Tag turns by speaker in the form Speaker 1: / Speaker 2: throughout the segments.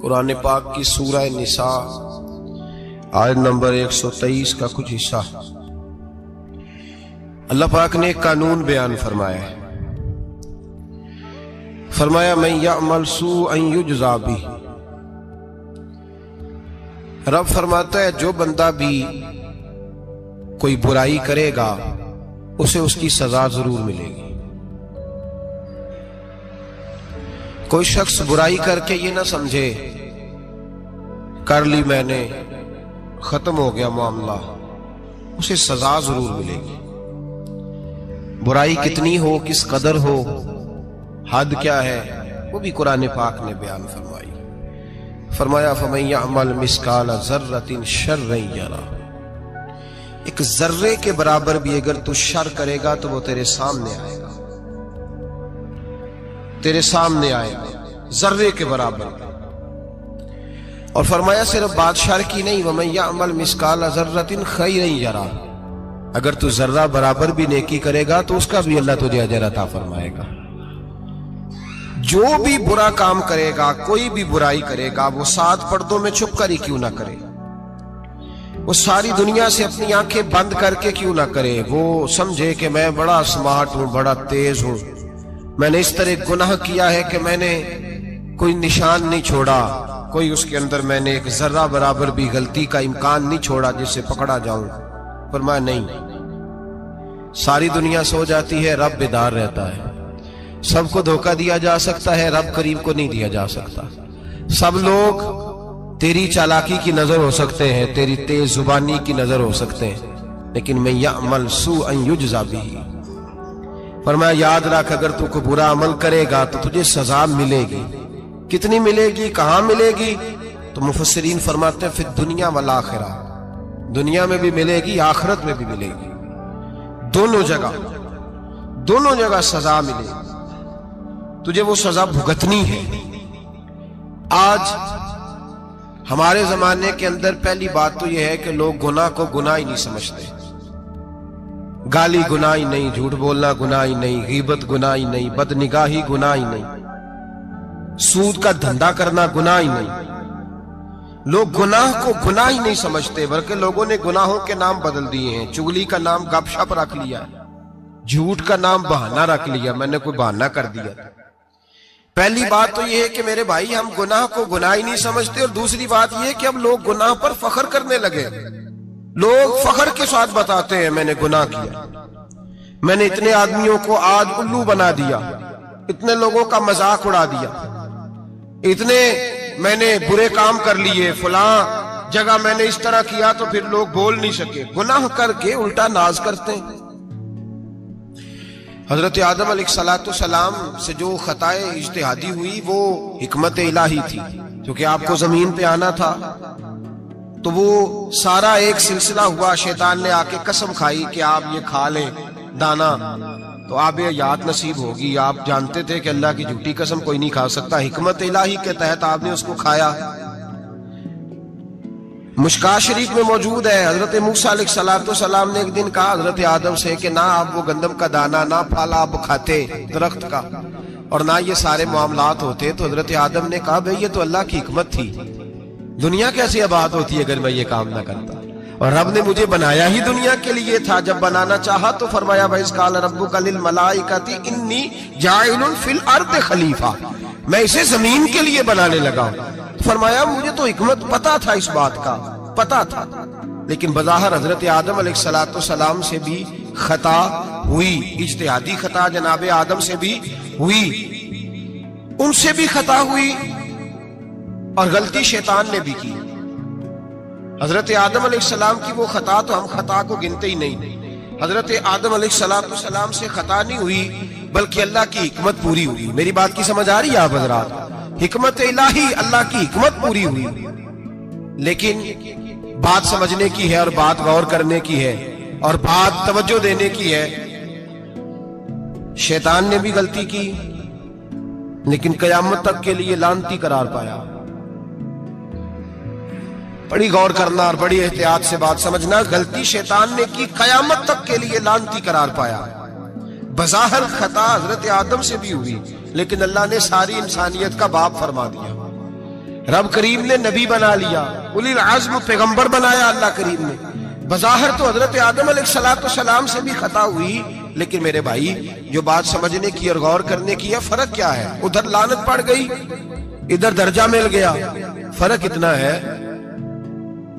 Speaker 1: قرآن پاک کی سورہ نساء آیت نمبر 123 کا کچھ حصہ اللہ پاک نے ایک قانون بیان فرمایا ہے۔ فرمایا من یعمل سوءا یجزا بہ، رب فرماتا ہے جو بندہ بھی کوئی برائی کرے گا اسے اس کی سزا ضرور ملے گی۔ کوئی شخص برائی کر کے یہ نہ سمجھے کر لی میں نے ختم ہو گیا معاملہ، اسے سزا ضرور ملے گی۔ برائی کتنی ہو، کس قدر ہو، حد کیا ہے، وہ بھی قرآن پاک نے بیان فرمائی۔ فرمایا فَمَن يَعْمَلْ مِثْقَالَ ذَرَّةٍ شَرًّا يَرَهُ، ایک ذرے کے برابر بھی اگر تو شر کرے گا تو وہ تیرے سامنے آئے گا، تیرے سامنے آئے گا ذرے کے برابر۔ اور فرمایا صرف بات شر کی نہیں، وَمَن يَعْمَلْ مِثْقَالَ ذَرَّةٍ خَيْرًا يَرَهُ، اگر تو ذرہ برابر بھی نیکی کرے گا تو اس کا بھی اللہ تجھے اجر عطا فرمائے گا۔ جو بھی برا کام کرے گا، کوئی بھی برائی کرے گا، وہ 7 پردوں میں چھپ کر ہی کیوں نہ کرے، وہ ساری دنیا سے اپنی آنکھیں بند کر کے کیوں نہ کرے، وہ سمجھے کہ میں بڑا سمارٹ ہوں، بڑا تیز ہوں، میں نے اس طرح گناہ کیا ہے کہ میں نے کوئی نشان نہیں چھوڑا، کوئی اس کے اندر میں نے ایک ذرہ برابر بھی غلطی کا امکان نہیں چھوڑا جس سے پکڑا جاؤں۔ فرمایا نہیں، ساری دنیا سو جاتی ہے، رب بیدار رہتا ہے۔ سب کو دھوکہ دیا جا سکتا ہے، رب کریم کو نہیں دیا جا سکتا۔ سب لوگ تیری چالاکی کی نظر ہو سکتے ہیں، تیری تیز زبانی کی نظر ہو سکتے ہیں، لیکن من یعمل سوءا یجزا بہ، فرمایا یاد رکھ اگر تو کوئی برا عمل کرے گا تو تجھے سزا ملے گی۔ کتنی ملے گی، کہاں ملے گی؟ تو مفسرین فرماتے ہیں فی الدنیا والآخرہ، دنیا میں بھی ملے گی، آخرت میں بھی ملے گی، دونوں جگہ سزا ملے گی، تجھے وہ سزا بھگتنی ہے۔ آج ہمارے زمانے کے اندر پہلی بات تو یہ ہے کہ لوگ گناہ کو گناہ ہی نہیں سمجھتے۔ گالی گناہ ہی نہیں، جھوٹ بولنا گناہ ہی نہیں، غیبت گناہ ہی نہیں، بد نگاہی گناہ ہی نہیں، سود کا دھندا کرنا گناہ ہی نہیں۔ لوگ گناہ کو گناہ ہی نہیں سمجھتے، بلکہ لوگوں نے گناہوں کے نام بدل دیے ہیں۔ چگلی کا نام گپ شپ رکھ لیا، جھوٹ کا نام بہانہ رکھ لیا، میں نے کوئی بہانہ کر دیا۔ پہلی بات تو یہ ہے کہ میرے بھائی ہم گناہ کو گناہ ہی نہیں سمجھتے، اور دوسری بات یہ کہ اب لوگ گناہ پر فخر کرنے لگے۔ لوگ فخر کے ساتھ بتاتے ہیں میں نے گناہ کیا، میں نے اتنے آدمیوں کو آج الو بنا دیا، اتنے لوگوں کا مذاق اڑا دیا، اتنے میں نے برے کام کر لیے، فلاں جگہ میں نے اس طرح کیا تو پھر لوگ بول نہیں سکے۔ گناہ کر کے الٹا ناز کرتے ہیں۔ حضرت آدم علیہ السلام سے جو خطائے اجتہادی ہوئی وہ حکمت الہی تھی، کیونکہ آپ کو زمین پہ آنا تھا، تو وہ سارا ایک سلسلہ ہوا۔ شیطان نے آ کے قسم کھائی کہ آپ یہ کھا لیں دانا تو آپ یہ یاد نصیب ہوگی۔ آپ جانتے تھے کہ اللہ کی جھوٹی قسم کوئی نہیں کھا سکتا، حکمت الہی کے تحت آپ نے اس کو کھایا۔ مشکاہ شریف میں موجود ہے، حضرت موسیٰ علیہ السلام نے ایک دن کہا حضرت آدم سے کہ نہ آپ وہ گندم کا دانہ، نہ پھل آپ کھاتے درخت کا، اور نہ یہ سارے معاملات ہوتے۔ تو حضرت آدم نے کہا بھئی یہ تو اللہ کی حکمت تھی، دنیا کیسی آباد ہوتی اگر میں یہ کام نہ کرتا، اور رب نے مجھے بنایا ہی دنیا کے لیے تھا۔ جب بنانا چاہا تو فرمایا وَإِذْ قَالَ رَبُّكَ لِلْمَلَائِكَةِ إِنِّي جَاعِلٌ فِي الْأَرْضِ خلیفہ، میں اسے زمین کے لیے بنانے لگا ہوں۔ فرمایا مجھے تو حکمت پتا تھا، اس بات کا پتا تھا، لیکن بظاہر حضرت آدم علیہ السلام سے بھی خطا ہوئی، اجتہادی خطا جناب آدم سے بھی ہوئی، ان سے بھی خطا ہوئی، اور غلطی شیطان نے بھی کی۔ حضرت آدم علیہ السلام کی وہ خطا تو ہم خطا کو گنتے ہی نہیں۔ حضرت آدم علیہ السلام سے خطا نہیں ہوئی بلکہ اللہ کی حکمت پوری ہوئی۔ میری بات کی سمجھ آ رہی ہے آپ حضرات؟ حکمت الہی، اللہ کی حکمت پوری ہوئی۔ لیکن بات سمجھنے کی ہے، اور بات غور کرنے کی ہے، اور بات توجہ دینے کی ہے۔ شیطان نے بھی غلطی کی لیکن قیامت تک کے لیے لعنتی قرار پایا۔ بڑی غور کرنا اور بڑی احتیاط سے بات سمجھنا، غلطی شیطان نے کی، قیامت تک کے لیے لعنتی قرار پایا۔ بظاہر خطا حضرت آدم سے بھی ہوئی لیکن اللہ نے ساری انسانیت کا باپ فرما دیا۔ रब करीम ने नबी बना लिया, उलिल आज़्म पैगंबर बनाया अल्लाह करीम ने। बज़ाहिर तो हजरत आदम अलैहिस्सलाम से भी खता हुई, लेकिन मेरे भाई जो बात समझने की और गौर करने की है, फर्क क्या है? उधर लानत पड़ गई, इधर दर्जा मिल गया। फर्क इतना है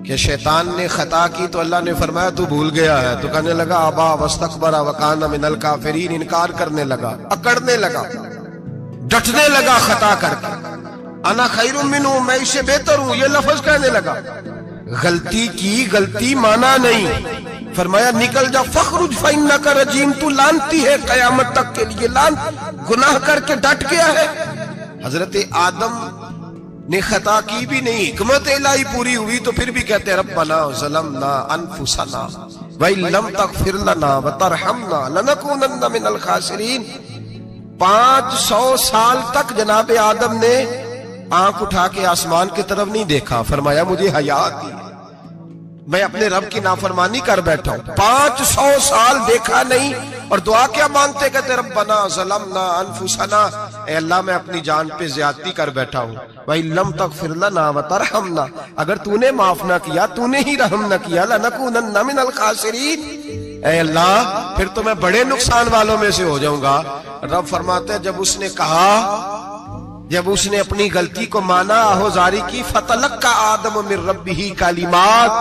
Speaker 1: कि शैतान ने खता की तो अल्लाह ने फरमाया तू भूल गया है, तो कहने लगा अबा वस्तकबरा वकाना मिनल काफिरीन, इनकार करने लगा, अकड़ने लगा, डटने लगा खता करके। अना खैरुम मिन्हु, मैं इससे बेहतर हूं, ये लफ्ज कहने लगा। गलती की, गलती माना नहीं, फरमाया निकल जा, फखरुज फइन्नका रजीम, तू लानती है कयामत तक के लिए, लान गुनाह करके डट गया है। हजरत आदम ने खता की भी नहीं, हिकमत इलाही पूरी हुई तो फिर भी कहते रब्बना ज़लमना अनफुसना व लम तगफिर लना व तरहमना लनकूनन्ना मिनल खासिरीन। 500 साल तक जनाब आदम ने आंख उठा के आसमान की तरफ नहीं देखा। फरमाया मुझे हया आती है, मैं अपने रब की नाफरमानी कर बैठा हूं। 500 साल देखा नहीं और दुआ क्या मांगते, कहते रब्बना ज़लमना अनफुसना, ऐ अल्लाह मैं अपनी जान पे ज्यादती कर बैठा हूं। भाई लम तगफिर लना व तरहमना, अगर तूने माफ ना किया, तूने ही रहम ना किया, लनकूनन्ना मिनल खासिरीन, ऐ अल्लाह फिर तो मैं बड़े नुकसान वालों में से हो जाऊंगा। रब फरमाते हैं जब उसने कहा, जब उसने अपनी गलती को माना, आहोजारी की, फतलक्का आदम मिर रब्बिही कलिमात,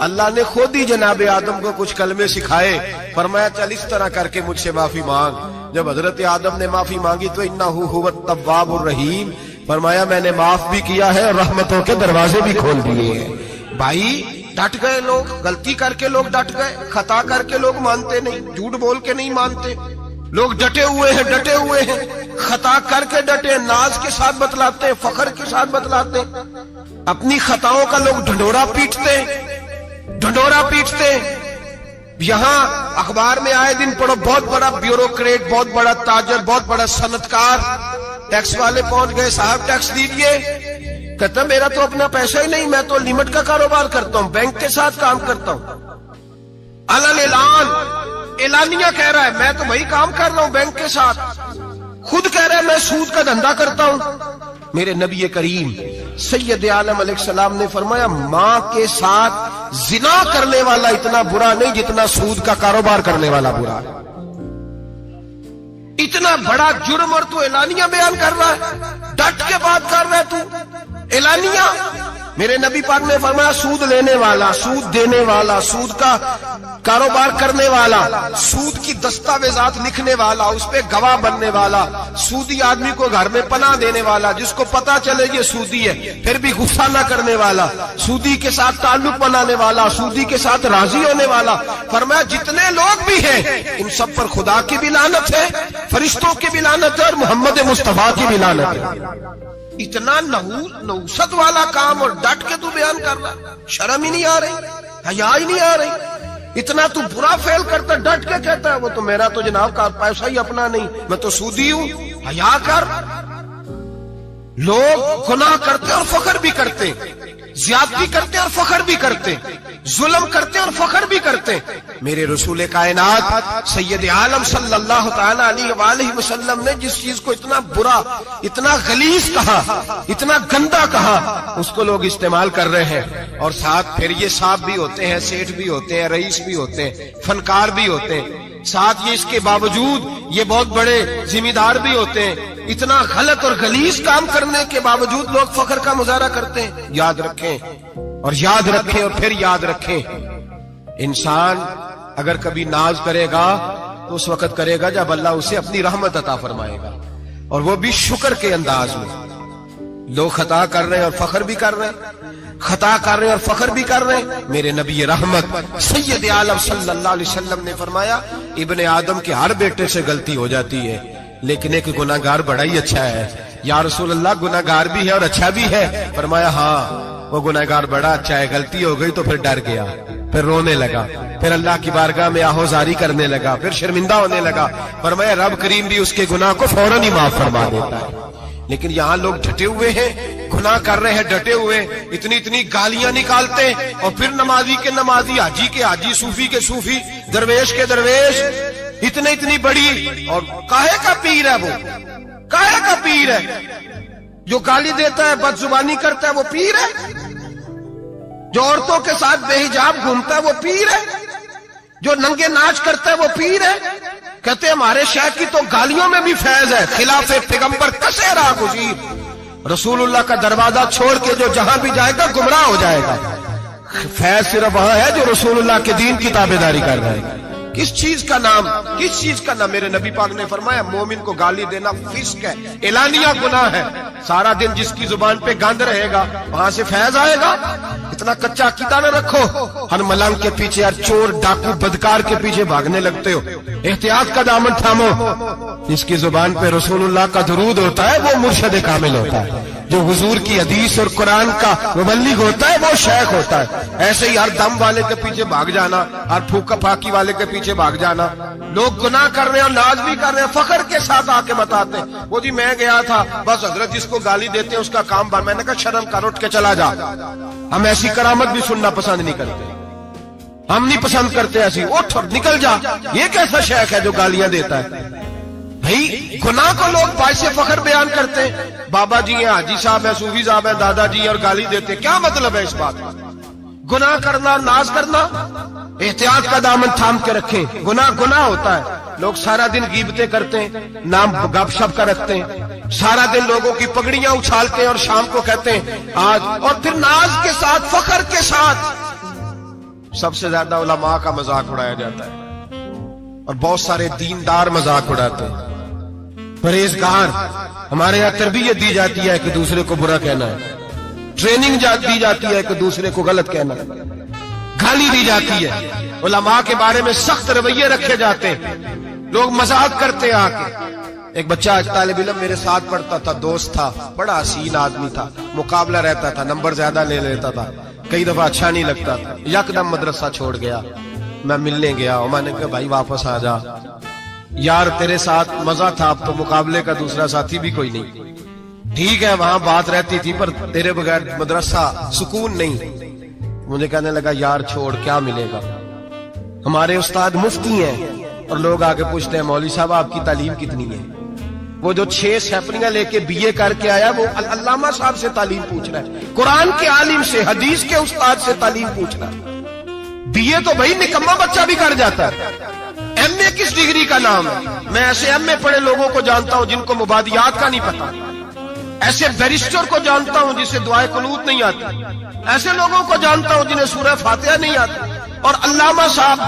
Speaker 1: अल्लाह ने खुद ही जनाब आदम को कुछ कलमे सिखाए। फरमाया चल इस तरह करके मुझसे माफी मांग। जब हजरत आदम ने माफी मांगी तो इन्नहु हुवत तव्वाबुर रहीम, फरमाया मैंने माफ भी किया है और रहमतों के दरवाजे भी खोल दिए हैं। भाई डट गए लोग, गलती करके लोग डट गए, खता करके लोग मानते नहीं, झूठ बोल के नहीं मानते, लोग डटे हुए हैं, डटे हुए हैं, खता करके डटे, नाज के साथ बतलाते, फखर के साथ बतलाते, अपनी खताओं का लोग ढंढोरा पीटते, ढंढोरा पीटते। यहां अखबार में आए दिन पढ़ो, बहुत बड़ा ब्यूरोक्रेट, बहुत बड़ा ताजर, बहुत बड़ा सनतकार, टैक्स वाले पहुंच गए, साहब टैक्स दीजिए, कहता मेरा तो अपना पैसा ही नहीं, मैं तो लिमिट का कारोबार करता हूं, बैंक के साथ काम करता हूं। अलल ऐलान, एलानिया कह रहा है मैं तो वही काम कर रहा हूं बैंक के साथ, खुद कह रहा है मैं सूद का धंधा करता हूं। मेरे नबी करीम सैयद आलम अलैहिस्सलाम ने फरमाया मां के साथ जिना करने वाला इतना बुरा नहीं जितना सूद का कारोबार करने वाला बुरा है। इतना बड़ा जुर्म और तू एलानिया बयान कर रहा है, डट के बात कर रहा है तू एलानिया। मेरे नबी पाक ने फरमाया सूद लेने वाला, सूद देने वाला, सूद का कारोबार करने वाला, सूद की दस्तावेजात लिखने वाला, उस पे गवाह बनने वाला, सूदी आदमी को घर में पनाह देने वाला, जिसको पता चले ये सूदी है फिर भी गुस्सा न करने वाला, सूदी के साथ ताल्लुक बनाने वाला, सूदी के साथ राजी होने वाला। फरमाया जितने लोग भी हैं इन सब पर खुदा की भी लानत है, फरिश्तों की भी लानत है और मोहम्मद मुस्तफा की भी लानत है। इतना नहुसत वाला काम और डट के तू बयान कर रहा, शर्म ही नहीं आ रही, हया ही नहीं आ रही। इतना तू बुरा फेल करता, डट के कहता है वो तो मेरा तो जनाब का पैसा ही अपना नहीं, मैं तो सूदी हूं। हया कर। लोग गुनाह करते और फखर भी करते, ज्यादती करते और फखर भी करते, जुल्म करते और फखर भी करते। मेरे रसूल कायनात सैयद आलम सल्लल्लाहु तआला अलैहि वसल्लम ने जिस चीज को इतना बुरा, इतना गलीज कहा, इतना गंदा कहा, उसको लोग इस्तेमाल कर रहे हैं। और साथ फिर ये साहब भी होते हैं, सेठ भी होते हैं, रईस भी होते हैं, फनकार भी होते हैं, साथ ये इसके बावजूद ये बहुत बड़े जिम्मेदार भी होते हैं। इतना गलत और गलीज काम करने के बावजूद लोग फखर का मुजाहरा करते हैं। याद रखें और याद रखें और फिर याद रखें, इंसान अगर कभी नाज करेगा तो उस वक्त करेगा जब अल्लाह उसे अपनी रहमत अता फरमाएगा, और वो भी शुक्र के अंदाज में। लोग खता कर रहे हैं और फखर भी कर रहे हैं, खता कर रहे हैं और फखर भी कर रहे हैं। मेरे नबी रहमत सैयद आलम सल्लल्लाहु अलैहि वसल्लम ने फरमाया इब्ने आदम के हर बेटे से गलती हो जाती है, लेकिन एक गुनाहगार बड़ा ही अच्छा है। या रसूल अल्लाह गुनाहगार भी है और अच्छा भी है? फरमाया हाँ वो गुनाहगार बड़ा अच्छा है, गलती हो गई तो फिर डर गया, फिर रोने लगा, फिर अल्लाह की बारगाह में आहोजारी करने लगा, फिर शर्मिंदा होने लगा। फरमाया रब करीम भी उसके गुनाह को फौरन ही माफ फरमा देता है। लेकिन यहाँ लोग डटे हुए हैं, गुनाह कर रहे हैं, डटे हुए, इतनी इतनी गालियां निकालते और फिर नमाजी के नमाजी, हाजी के हाजी, सूफी के सूफी, दरवेश के दरवेश, इतनी इतनी बड़ी। और काहे का पीर है वो, काहे का पीर है? जो गाली देता है, बदजुबानी करता है, वो पीर है। जो औरतों के साथ बेहिजाब घूमता है, वो पीर है। जो नंगे नाच करता है, वो पीर है। कहते हैं हमारे शेख की तो गालियों में भी फैज है। खिलाफे पैगंबर कसे रहा गुजीर, रसूलुल्लाह का दरवाजा छोड़ के जो जहां भी जाएगा गुमराह हो जाएगा। फैज सिर्फ वहां है जो रसूलुल्लाह के दीन की ताबेदारी कर रहा है। किस चीज का नाम, किस चीज का नाम? मेरे नबी पाक ने फरमाया मोमिन को गाली देना फिस्क है, एलानिया गुनाह है। सारा दिन जिसकी जुबान पे गंद रहेगा वहां से फैज आएगा? इतना कच्चा अकीदा न रखो। हर मलंग के पीछे, हर चोर डाकू बदकार के पीछे भागने लगते हो। एहतियात का दामन थामो। जिसकी जुबान पे रसूलुल्लाह का दुरूद होता है वो मुर्शद कामिल होता है। जो हुजूर की हदीस और कुरान का मुबल्लिग होता है वो शेख होता है। ऐसे ही हर दम वाले के पीछे भाग जाना, हर फूका फाकी वाले के पीछे भाग जाना। लोग गुनाह कर रहे हैं और नाज भी कर रहे हैं, फखर के साथ आके बताते हैं वो जी मैं गया था, बस हजरत जिसको गाली देते हैं उसका काम बन। मैंने कहा शर्म कर, उठ के चला जा। हम ऐसी करामत भी सुनना पसंद नहीं करते, हम नहीं पसंद करते ऐसी। उठ और निकल जा। ये कैसा शेख है जो गालियां देता है? भाई गुनाह को लोग बाइसे फखर बयान करते हैं। बाबा जी हैं, हाजी साहब है, सूफी साहब है, दादाजी है और गाली देते हैं। क्या मतलब है इस बात का? गुनाह करना, नाज करना, एहतियात का दामन थाम के रखें। गुनाह गुनाह होता है। लोग सारा दिन गीबतें करते हैं, नाम गपशप का रखते हैं, सारा दिन लोगों की पगड़ियां उछालते हैं और शाम को कहते हैं आज, और फिर नाज के साथ, फखर के साथ। सबसे ज्यादा उलमा का मजाक उड़ाया जाता है और बहुत सारे दीनदार मजाक उड़ाते हैं। परहेजगार, हमारे यहाँ तरबियत दी जाती है कि दूसरे को बुरा कहना है, ट्रेनिंग दी जाती है कि दूसरे को गलत कहना है, गाली दी जाती है, उलमा के बारे में सख्त रवैये रखे जाते हैं, लोग मजाक करते हैं आके। एक बच्चा तालिब इल्म मेरे साथ पढ़ता था, दोस्त था, बड़ा हसीन आदमी था, मुकाबला रहता था, नंबर ज्यादा ले लेता था, कई दफा अच्छा नहीं लगता था। यकदम मदरसा छोड़ गया, मैं मिलने गया और मैंने कहा भाई वापस आ जा यार, तेरे साथ मजा था, अब तो मुकाबले का दूसरा साथी भी कोई नहीं। ठीक है वहां बात रहती थी पर तेरे बगैर मदरसा सुकून नहीं। मुझे कहने लगा यार छोड़, क्या मिलेगा? हमारे उस्ताद मुफ्ती हैं और लोग आके पूछते हैं मौलवी साहब आपकी तालीम कितनी है? वो जो 6 सैफरियां लेके बीए करके आया वो अल्लामा साहब से तालीम पूछ रहा है, कुरान के आलिम से, हदीस के उस्ताद से तालीम पूछ रहा है। बीए तो भाई निकम्मा बच्चा भी कर जाता है, एमए किस डिग्री का नाम है? मैं ऐसे एमए पढ़े लोगों को जानता हूं जिनको मुबादियात का नहीं पता, ऐसे बैरिस्टर को जानता हूं जिसे दुआए कुनूत नहीं आती, ऐसे लोगों को जानता हूं जिन्हें सूरह फातिहा नहीं आती। और अल्लामा साहब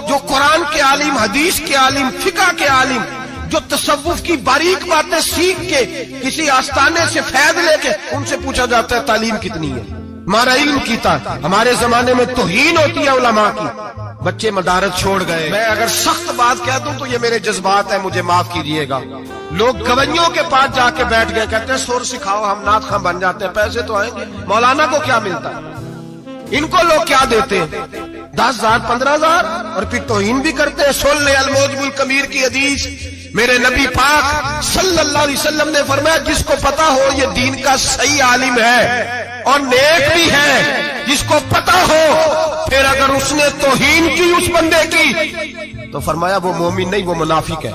Speaker 1: जो कुरान के आलिम, हदीस के आलिम, फिका के आलिम, जो तसव्वुफ की बारीक बातें सीख के किसी आस्थाने से फैद लेके उनसे पूछा जाता है तालीम कितनी है? हमारा इल्म कीता। हमारे जमाने में तौहीन होती है उलमा की, बच्चे मदारत छोड़ गए। मैं अगर सख्त बात कह दूं तो ये मेरे जज्बात है, मुझे माफ कीजिएगा। लोग गवैयों के पास जाके बैठ गए, कहते हैं सुर सिखाओ, हम नात खां बन जाते हैं, पैसे तो आएंगे। मौलाना को क्या मिलता है? इनको लोग क्या देते हैं? 10,000 15,000 और फिर तौहीन भी करते हैं। सुन ले अल-मौजमुल कबीर की हदीस, मेरे नबी पाक सल्लल्लाहु अलैहि वसल्लम ने फरमाया जिसको पता हो ये दीन का सही आलिम है और नेक भी है, जिसको पता हो, फिर अगर उसने तौहीन की उस बंदे की तो फरमाया वो मोमिन नहीं, वो मुनाफिक है,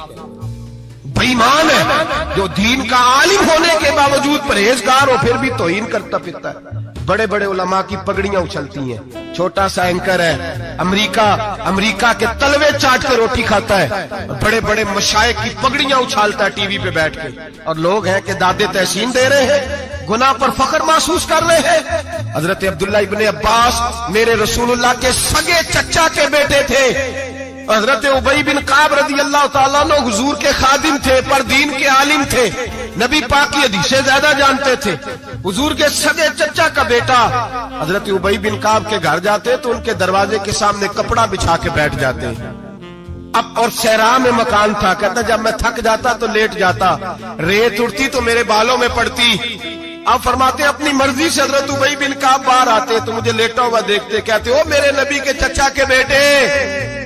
Speaker 1: बेईमान है। जो दीन का आलिम होने के बावजूद परहेजगार हो फिर भी तौहीन करता फिरता है। बड़े बड़े उलमा की पगड़ियां उछलती हैं। छोटा सा एंकर है, अमेरिका के तलवे चाट के रोटी खाता है, और बड़े बड़े मशाइख की पगड़ियां उछालता है टीवी पे बैठ के, और लोग हैं कि दादे तहसीन दे रहे हैं, गुनाह पर फख्र महसूस कर रहे हैं। हजरत अब्दुल्ला इब्ने अब्बास मेरे रसूलुल्लाह के सगे चचा के बेटे थे। हजरत उबई बिन काब रज़ी अल्लाह ताला अन्हु हुजूर के खादिम थे, पर दीन के आलिम थे, नबी पाक की हदीसें ज्यादा जानते थे। हुजूर के सगे चचा का बेटा हजरत उबई बिन काब के घर जाते तो उनके दरवाजे के सामने कपड़ा बिछा के बैठ जाते। अब और सहरा में मकान था, कहता जब मैं थक जाता तो लेट जाता, रेत उड़ती तो मेरे बालों में पड़ती। अब फरमाते अपनी मर्जी से हजरत उबई बिन काब बाहर आते तो मुझे लेटा हुआ देखते, कहते ओ मेरे नबी के चचा के बेटे,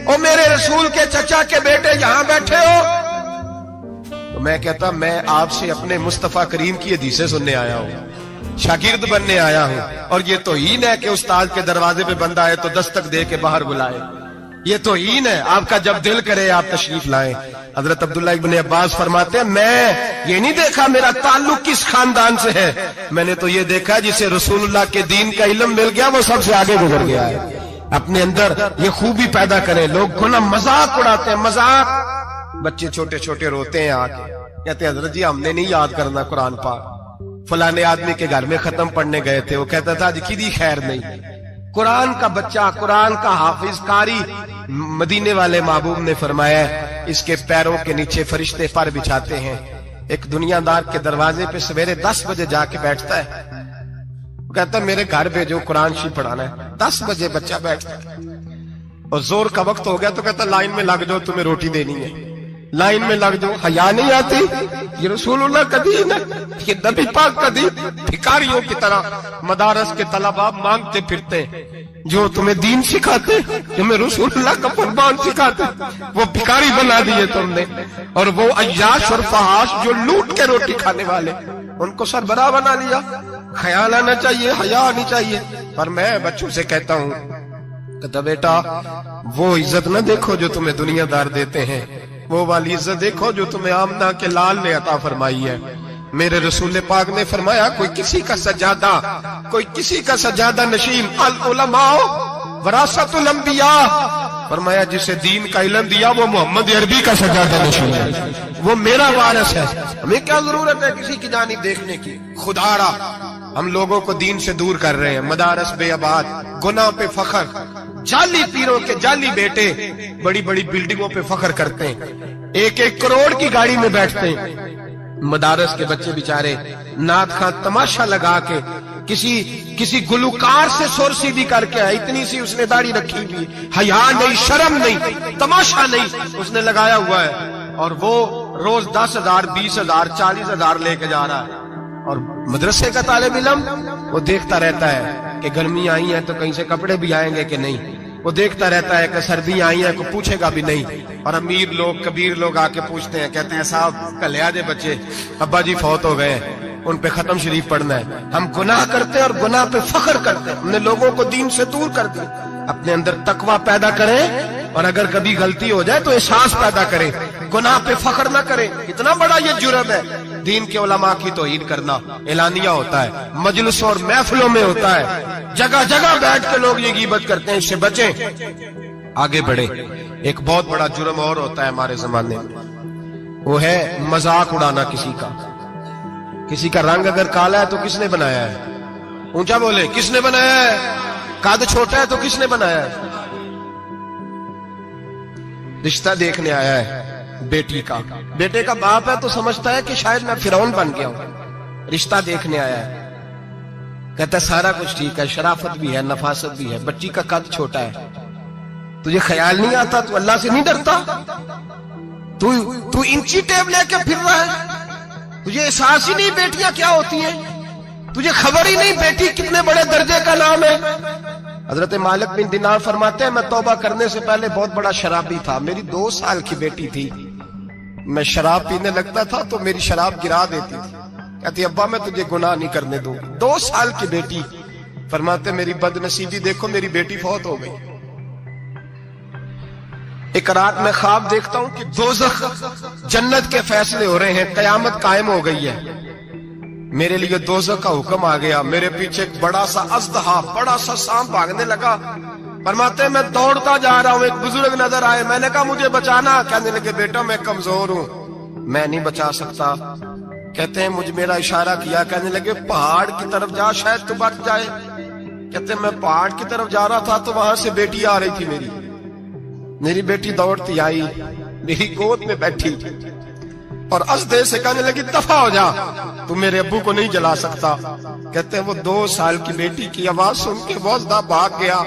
Speaker 1: ओ मेरे रसूल के चचा के बेटे यहां बैठे हो। तो मैं कहता मैं आपसे अपने मुस्तफा करीम की हदीसें सुनने आया हूं, शागिर्द बनने आया हूं, और ये तौहीन है कि उस्ताद के दरवाजे पे बंदा आए तो दस्तक दे के बाहर बुलाए। یہ توہین ہے. آپ کا جب دل کرے آپ تشریف لائیں. حضرت عبداللہ ابن عباس فرماتے ہیں میں یہ نہیں دیکھا میرا تعلق کس خاندان سے ہے, میں نے تو یہ دیکھا جسے رسول اللہ کے دین کا علم مل گیا وہ سب سے آگے گزر گیا ہے. اپنے اندر یہ خوبی پیدا کریں. لوگ گناہ مذاق اڑاتے ہیں, مذاق. بچے چھوٹے چھوٹے روتے ہیں, آ کے کہتے ہیں حضرت جی ہم نے نہیں یاد کرنا قرآن پاک, فلانے آدمی کے گھر میں ختم پڑھنے گئے تھے, وہ کہتا تھا جی کدی خیر نہیں. قرآن کا بچہ, قرآن کا حافظ قاری, مدینے والے محبوب نے فرمایا اس کے پیروں کے نیچے فرشتے پر بچھاتے ہیں. ایک دنیا دار کے دروازے پہ سویرے 10 بجے جا کے بیٹھتا ہے, وہ کہتا ہے میرے گھر پہ جو قرآن شریف پڑھانا ہے. 10 بجے بچہ بیٹھتا ہے, اور زور کا وقت ہو گیا تو کہتا لائن میں لگ جاؤ تمہیں روٹی دینی ہے, لائن میں لگ جاؤ. حیا نہیں آتی؟ یہ رسول اللہ کا دین ہے, یہ نبی پاک کا دین. بھکاریوں کی طرح مدارس کے طلباء مانگتے پھرتے جو تمہیں دین سکھاتے, تمہیں رسول اللہ کا فرمان سکھاتے, وہ بھکاری بنا دیے تم نے. اور وہ عیاش اور فحاش جو لوٹ کے روٹی کھانے والے, ان کو سربراہ بنا لیا. خیال آنا چاہیے, حیا آنی چاہیے. پر میں بچوں سے کہتا ہوں کہتا بیٹا وہ عزت نہ دیکھو جو تمہیں دنیا دار دیتے ہیں, وہ والی عزت دیکھو جو تمہیں آمنہ کے لال نے عطا فرمائی ہے. میرے رسول پاک نے فرمایا کوئی کسی کا سجادہ, کوئی کسی کا سجادہ نشین, العلماء وراثت الانبیاء. فرمایا جسے دین کا علم دیا وہ محمد عربی کا سجادہ نشین ہے, وہ میرا وارث ہے. ہمیں کیا ضرورت ہے کسی کی جانب دیکھنے کی؟ خدا را ہم لوگوں کو دین سے دور کر رہے ہیں. مدارس بے آباد, گناہ پہ فخر, جعلی پیروں کے جعلی بیٹے بڑی بڑی بلڈنگوں پہ فخر کرتے ہیں, 1-1 کروڑ کی گاڑی میں بیٹھتے ہیں. مدارس کے بچے بیچارے نعت خواں تماشا لگا کے کسی گلوکار سے سور سیدھی کر کے آئے, اتنی سی اس نے داڑھی رکھی ہوئی, حیا نہیں, شرم نہیں, تماشا نہیں, اس نے لگایا ہوا ہے. اور وہ روز 10,000 20,000 40,000 لے کے جا رہا ہے. اور مدرسے کا طالب علم وہ دیکھتا رہتا ہے کہ گرمی آئی ہے تو کہیں سے کپڑے بھی آئیں گے کہ نہیں, وہ دیکھتا رہتا ہے کہ سردی آئی ہے, کوئی پوچھے گا بھی نہیں. اور امیر لوگ, کبیر لوگ آ کے پوچھتے ہیں, کہتے ہیں صاحب کل آ جائے بچے, ابا جی فوت ہو گئے, ان پہ ختم شریف پڑھنا ہے. ہم گناہ کرتے ہیں اور گناہ پہ فخر کرتے ہیں. ہم نے لوگوں کو دین سے دور کر دیا. اپنے اندر تقوی پیدا کریں, اور اگر کبھی غلطی ہو جائے تو احساس پیدا کریں, گناہ پہ فخر نہ کریں. اتنا بڑا یہ جرم ہے دین کے علماء کی توہین کرنا. اعلانیہ ہوتا ہے, مجلسوں اور محفلوں میں ہوتا ہے, جگہ جگہ بیٹھ کے لوگ یہ غیبت کرتے ہیں. اس سے بچیں, آگے بڑھیں. ایک بہت بڑا جرم اور ہوتا ہے ہمارے زمانے میں, وہ ہے مذاق اڑانا کسی کا. کسی کا رنگ اگر کالا ہے تو کس نے بنایا ہے؟ اونچا بولے, کس نے بنایا ہے؟ قد چھوٹا ہے تو کس نے بنایا ہے؟ رشتہ دیکھنے آیا ہے بیٹی کا, بیٹے کا باپ ہے تو سمجھتا ہے کہ شاید میں فرعون بن گیا ہوں. رشتہ دیکھنے آیا ہے, کہتا ہے سارا کچھ ٹھیک ہے, شرافت بھی ہے, نفاست بھی ہے, بچی کا قد چھوٹا ہے. تجھے خیال نہیں آتا؟ تو اللہ سے نہیں ڈرتا؟ تو انچی ٹیپ لے کے پھر رہا ہے, تجھے احساس ہی نہیں بیٹیاں کیا ہوتی ہیں, تجھے خبر ہی نہیں بیٹی کتنے بڑے درجے کا نام ہے. حضرت مالک بن دینار فرماتے ہیں میں توبہ کرنے سے پہلے بہت بڑا شرابی تھا. میری 2 سال کی بیٹی تھی, میں شراب پینے لگتا تھا تو میری شراب گرا دیتی تھی. کہتی ابا میں تجھے گناہ نہیں کرنے دوں. 2 سال کی بیٹی. فرماتے میری بد نصیبی دیکھو, میری بیٹی فوت ہو گئی. ایک رات میں خواب دیکھتا ہوں کہ دوزخ جنت کے فیصلے ہو رہے ہیں, قیامت قائم ہو گئی ہے. میرے لیے دوزخ کا حکم آ گیا. میرے پیچھے ایک بڑا سا اژدہا, بڑا سا سانپ بھاگنے لگا. فرماتے میں دوڑتا جا رہا ہوں, ایک بزرگ نظر آئے. میں نے کہا مجھے بچانا. کہنے لگے بیٹا میں کمزور ہوں, میں نہیں بچا سکتا. کہتے ہیں مجھے میرا اشارہ کیا, کہنے لگے پہاڑ کی طرف جا شاید تو بچ جائے. کہتے ہیں میں پہاڑ کی طرف جا رہا تھا تو وہاں سے بیٹی آ رہی تھی. میری بیٹی دوڑتی آئی, میری گود میں بیٹھی اور اژدہے سے کہنے لگی دفع ہو جا, تو میرے ابو کو نہیں جلا سکتا. کہتے ہیں وہ 2 سال کی بیٹی کی آواز سن کے وہ اژدہا بھاگ گیا.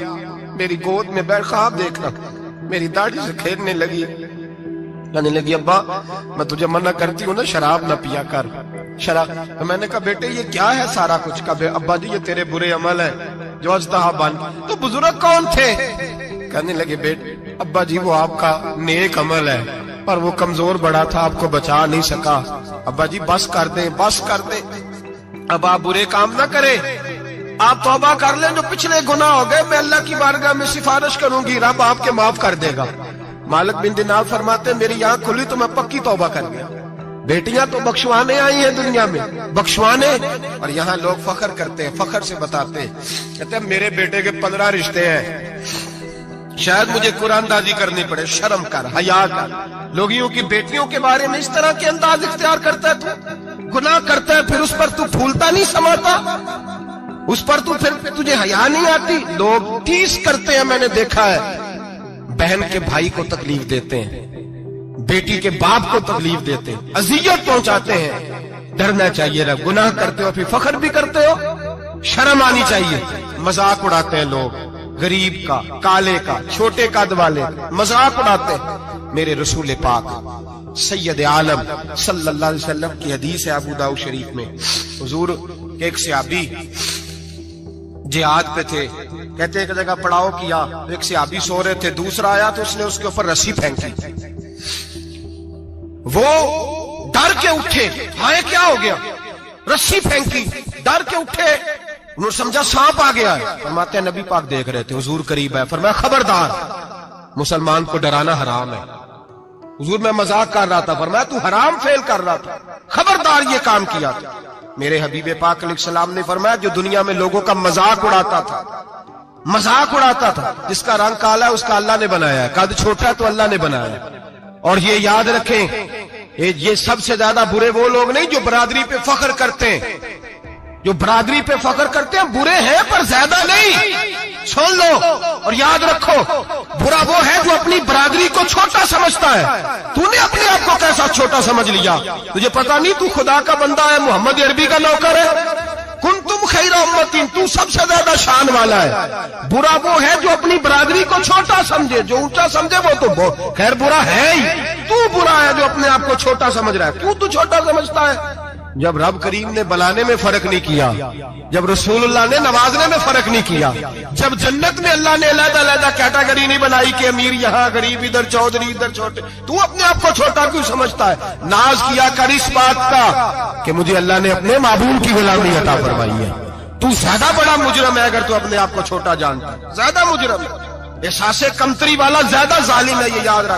Speaker 1: میری گود میں بیٹھ خواب دیکھنا, میری داڑھی سے کھیلنے لگی. کہنے لگی ابا میں تجھے منع کرتی ہوں نا, شراب نہ پیا کر. شراب. میں نے کہا بیٹے یہ کیا ہے سارا کچھ؟ کہا ابا جی یہ تیرے برے عمل ہے جو اژدہا بن. تو بزرگ کون تھے؟ کہنے لگے بیٹے ابا جی وہ آپ کا نیک عمل ہے, پر وہ کمزور بڑا تھا, آپ کو بچا نہیں سکا. ابا جی بس کر دیں, بس کر دیں, اب آپ برے کام نہ کریں. आप तौबा कर लें, जो पिछले गुनाह हो गए मैं अल्लाह की बारगाह में सिफारिश करूंगी, रब आपके माफ कर देगा। मालिक बिन दिनार फरमाते मेरी आंख खुली तो मैं पक्की तौबा कर गया। बेटियां तो बख्शवाने आई हैं दुनिया में, बख्शवाने, और यहाँ लोग फख्र करते हैं, फख्र से बताते हैं, कहते हैं मेरे बेटे के 15 रिश्ते हैं, शायद मुझे कुरानदाजी करनी पड़े, शर्म कर, हया कर। लोगियों की बेटियों के बारे में इस तरह के अंदाज इख्तियार करता है, तू गुनाह करता है, फिर उस पर तू फूलता नहीं समाता, उस पर तू फिर तुझे हया नहीं आती। लोग टीस करते हैं, मैंने देखा है, बहन के भाई को तकलीफ देते हैं, बेटी के बाप को तकलीफ देते हैं, अजियत पहुंचाते हैं। डरना चाहिए रब, गुनाह करते हो फिर फख्र भी करते हो, शर्म आनी चाहिए। मजाक उड़ाते हैं लोग, गरीब का, काले का, छोटे कद वाले, मजाक उड़ाते हैं। मेरे रसूल पाक सैयद आलम सल्लल्लाहु अलैहि वसल्लम की हदीस है अबू दाऊद शरीफ में, हुजूर के एक सहाबी जिहाद पे थे, कहते एक जगह पड़ाव किया, एक सहाबी सो रहे थे, दूसरा आया तो उसने उसके ऊपर रस्सी फेंकी, वो डर के उठे, हाय क्या हो गया, रस्सी फेंकी, डर के उठे, उन्होंने समझा सांप आ गया है। फरमाते हैं नबी पाक देख रहे थे, हुजूर करीब है, फरमाया खबरदार, मुसलमान को डराना हराम है। हुजूर मैं मजाक कर रहा था, फरमाया तू हराम फेल कर रहा था, खबरदार ये काम किया था। मेरे हबीब पाक अलैहिस्सलाम ने फरमाया जो दुनिया में लोगों का मजाक उड़ाता था, मजाक उड़ाता था, जिसका रंग काला है उसका अल्लाह ने बनाया है, कद छोटा है तो अल्लाह ने बनाया है। और ये याद रखें, ये सबसे ज्यादा बुरे वो लोग नहीं जो बरादरी पे फख्र करते हैं, जो बरादरी पे फख्र करते हैं बुरे हैं पर ज्यादा नहीं। सुन लो और याद रखो, बुरा वो है जो अपनी बरादरी को छोटा समझता है। तूने अपने आप को कैसा छोटा समझ लिया, तुझे पता नहीं तू खुदा का बंदा है, मोहम्मद अरबी का नौकर है। कुंतुम खैरा उम्मतिन, तू सबसे ज्यादा शान वाला है। बुरा वो है जो अपनी बरादरी को छोटा समझे, जो ऊंचा समझे वो तो खैर बुरा है ही। तू बुरा है जो अपने आप को छोटा समझ रहा है, तू छोटा समझता है। जब रब करीम ने बनाने में फर्क नहीं किया, जब रसूलुल्लाह ने नवाजने में फर्क नहीं किया, जब जन्नत में अल्लाह ने अलग-अलग कैटेगरी नहीं बनाई कि अमीर यहाँ, गरीब इधर, चौधरी इधर, छोटे, तू अपने आप को छोटा क्यों समझता है? नाज किया कर इस बात का कि मुझे अल्लाह ने अपने महबूब की गुलामी अता फरमाई है। तू ज्यादा बड़ा मुजरम है अगर तू अपने आप को छोटा जानता है, ज्यादा मुजरम है, एहसास कमतरी वाला ज्यादा जालिम है, ये याद रख।